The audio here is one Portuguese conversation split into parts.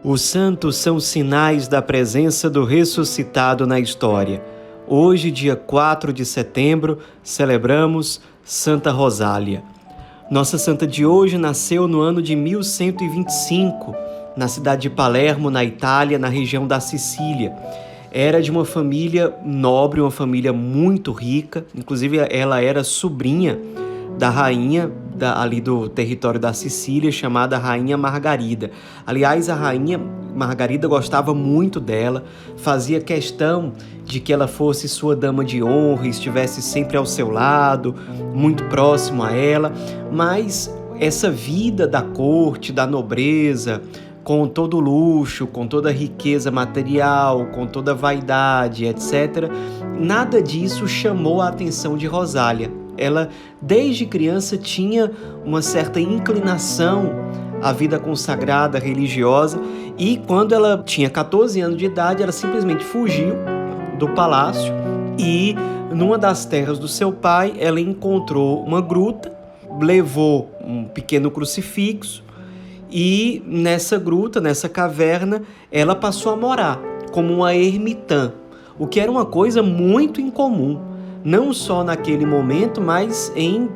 Os santos são sinais da presença do ressuscitado na história. Hoje, dia 4 de setembro, celebramos Santa Rosália. Nossa santa de hoje nasceu no ano de 1125, na cidade de Palermo, na Itália, na região da Sicília. Era de uma família nobre, uma família muito rica, inclusive ela era sobrinha da rainha ali do território da Sicília, chamada Rainha Margarida. Aliás, a Rainha Margarida gostava muito dela, fazia questão de que ela fosse sua dama de honra, estivesse sempre ao seu lado, muito próximo a ela, mas essa vida da corte, da nobreza, com todo o luxo, com toda a riqueza material, com toda a vaidade, etc., nada disso chamou a atenção de Rosália. Ela, desde criança, tinha uma certa inclinação à vida consagrada, religiosa, e quando ela tinha 14 anos de idade, ela simplesmente fugiu do palácio e, numa das terras do seu pai, ela encontrou uma gruta, levou um pequeno crucifixo e nessa gruta, nessa caverna, ela passou a morar como uma ermitã, o que era uma coisa muito incomum. Não só naquele momento, mas em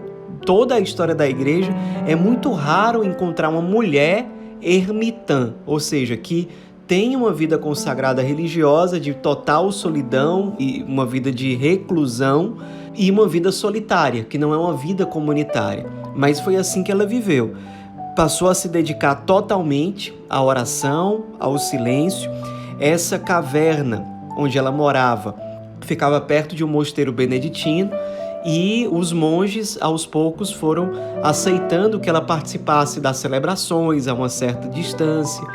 toda a história da igreja, é muito raro encontrar uma mulher ermitã, ou seja, que tem uma vida consagrada religiosa de total solidão e uma vida de reclusão e uma vida solitária, que não é uma vida comunitária. Mas foi assim que ela viveu. Passou a se dedicar totalmente à oração, ao silêncio. Essa caverna onde ela morava ficava perto de um mosteiro beneditino e os monges, aos poucos, foram aceitando que ela participasse das celebrações a uma certa distância.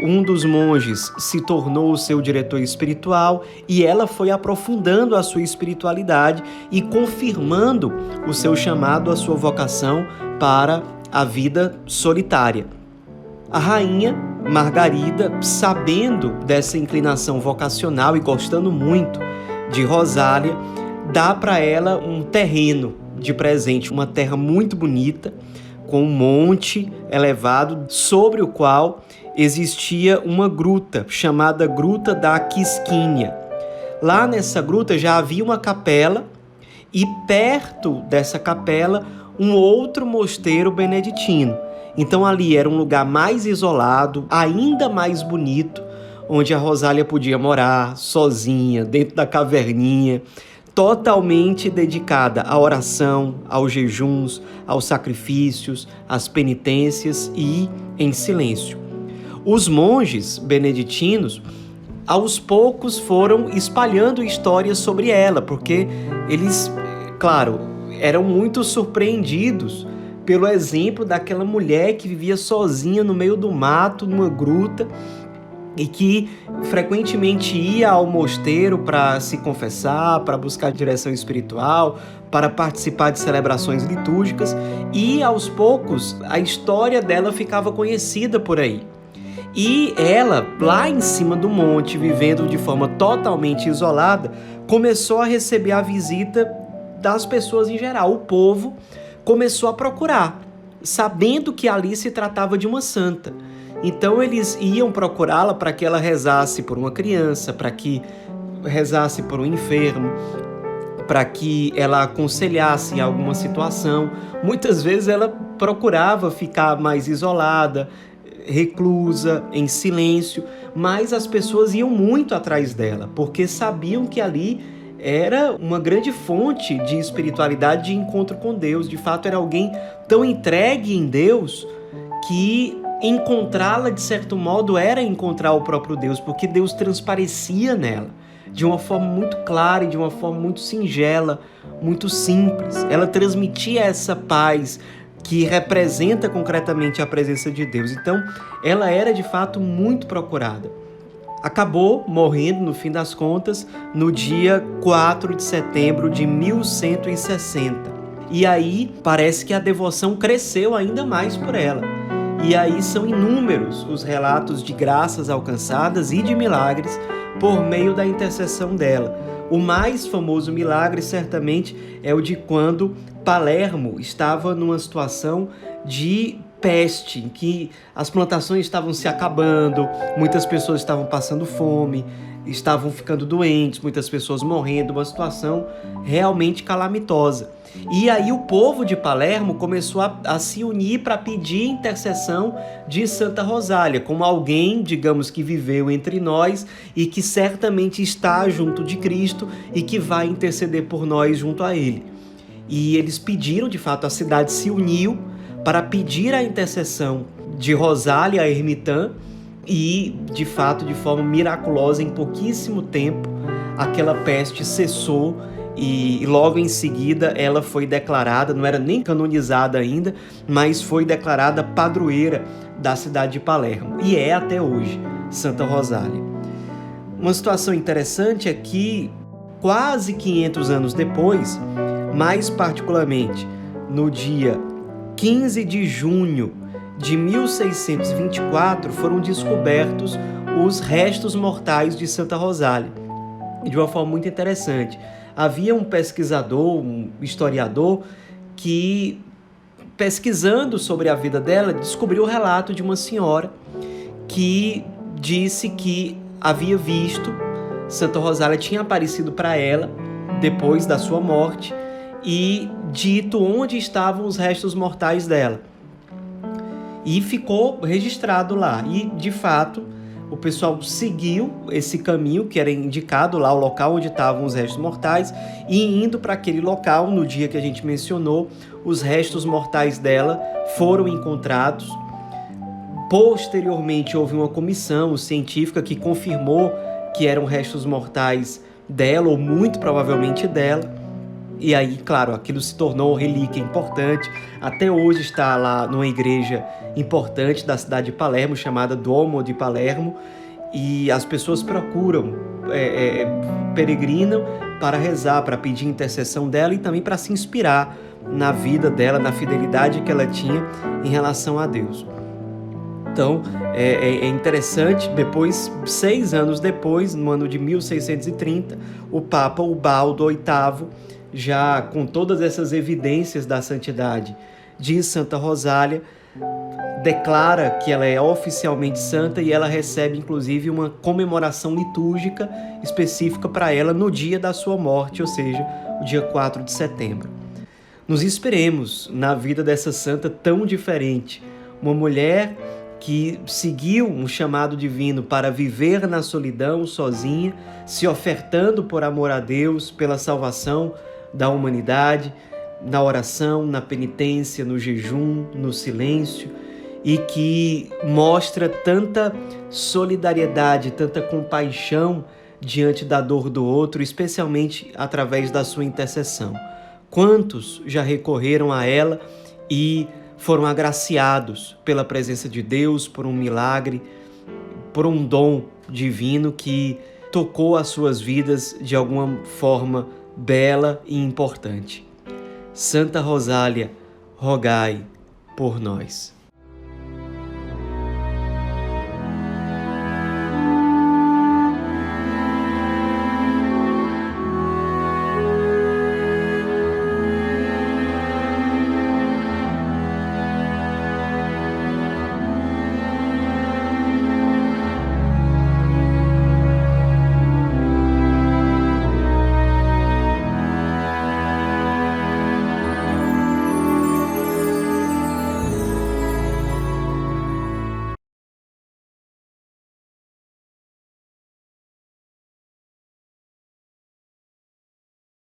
Um dos monges se tornou o seu diretor espiritual e ela foi aprofundando a sua espiritualidade e confirmando o seu chamado, a sua vocação para a vida solitária. A rainha Margarida, sabendo dessa inclinação vocacional e gostando muito de Rosália, dá para ela um terreno de presente, uma terra muito bonita, com um monte elevado, sobre o qual existia uma gruta, chamada Gruta da Quisquinha. Lá nessa gruta já havia uma capela e perto dessa capela um outro mosteiro beneditino. Então ali era um lugar mais isolado, ainda mais bonito, onde a Rosália podia morar sozinha, dentro da caverninha, totalmente dedicada à oração, aos jejuns, aos sacrifícios, às penitências e em silêncio. Os monges beneditinos, aos poucos, foram espalhando histórias sobre ela, porque eles, claro, eram muito surpreendidos pelo exemplo daquela mulher que vivia sozinha no meio do mato, numa gruta, e que frequentemente ia ao mosteiro para se confessar, para buscar direção espiritual, para participar de celebrações litúrgicas, e aos poucos a história dela ficava conhecida por aí. E ela, lá em cima do monte, vivendo de forma totalmente isolada, começou a receber a visita das pessoas em geral. O povo começou a procurar, sabendo que ali se tratava de uma santa. Então eles iam procurá-la para que ela rezasse por uma criança, para que rezasse por um enfermo, para que ela aconselhasse em alguma situação. Muitas vezes ela procurava ficar mais isolada, reclusa, em silêncio, mas as pessoas iam muito atrás dela, porque sabiam que ali era uma grande fonte de espiritualidade, de encontro com Deus. De fato, era alguém tão entregue em Deus que encontrá-la, de certo modo, era encontrar o próprio Deus, porque Deus transparecia nela de uma forma muito clara e de uma forma muito singela, muito simples. Ela transmitia essa paz que representa concretamente a presença de Deus. Então, ela era, de fato, muito procurada. Acabou morrendo, no fim das contas, no dia 4 de setembro de 1160. E aí, parece que a devoção cresceu ainda mais por ela. E aí são inúmeros os relatos de graças alcançadas e de milagres por meio da intercessão dela. O mais famoso milagre, certamente, é o de quando Palermo estava numa situação de peste, em que as plantações estavam se acabando, muitas pessoas estavam passando fome, estavam ficando doentes, muitas pessoas morrendo, uma situação realmente calamitosa. E aí o povo de Palermo começou a se unir para pedir intercessão de Santa Rosália, como alguém, digamos, que viveu entre nós e que certamente está junto de Cristo e que vai interceder por nós junto a Ele. E eles pediram, de fato, a cidade se uniu para pedir a intercessão de Rosália, a ermitã, e, de fato, de forma miraculosa, em pouquíssimo tempo, aquela peste cessou e logo em seguida ela foi declarada, não era nem canonizada ainda, mas foi declarada padroeira da cidade de Palermo, e é até hoje Santa Rosália. Uma situação interessante é que, quase 500 anos depois, mais particularmente no dia 15 de junho de 1624, foram descobertos os restos mortais de Santa Rosália. E de uma forma muito interessante. Havia um pesquisador, um historiador, que, pesquisando sobre a vida dela, descobriu o relato de uma senhora que disse que havia visto Santa Rosália, tinha aparecido para ela depois da sua morte e dito onde estavam os restos mortais dela. E ficou registrado lá. E, de fato, o pessoal seguiu esse caminho que era indicado lá, o local onde estavam os restos mortais, e indo para aquele local, no dia que a gente mencionou, os restos mortais dela foram encontrados. Posteriormente, houve uma comissão científica que confirmou que eram restos mortais dela, ou muito provavelmente dela. E aí, claro, aquilo se tornou relíquia importante. Até hoje está lá numa igreja importante da cidade de Palermo, chamada Duomo de Palermo, e as pessoas procuram, peregrinam para rezar, para pedir intercessão dela e também para se inspirar na vida dela, na fidelidade que ela tinha em relação a Deus. Então, é interessante, depois, 6 anos depois, no ano de 1630, o Papa Ubaldo VIII, já com todas essas evidências da santidade de Santa Rosália, declara que ela é oficialmente santa e ela recebe, inclusive, uma comemoração litúrgica específica para ela no dia da sua morte, ou seja, o dia 4 de setembro. Nos inspiremos na vida dessa santa tão diferente, uma mulher que seguiu um chamado divino para viver na solidão, sozinha, se ofertando por amor a Deus, pela salvação da humanidade, na oração, na penitência, no jejum, no silêncio, e que mostra tanta solidariedade, tanta compaixão diante da dor do outro, especialmente através da sua intercessão. Quantos já recorreram a ela e foram agraciados pela presença de Deus, por um milagre, por um dom divino que tocou as suas vidas de alguma forma bela e importante. Santa Rosália, rogai por nós.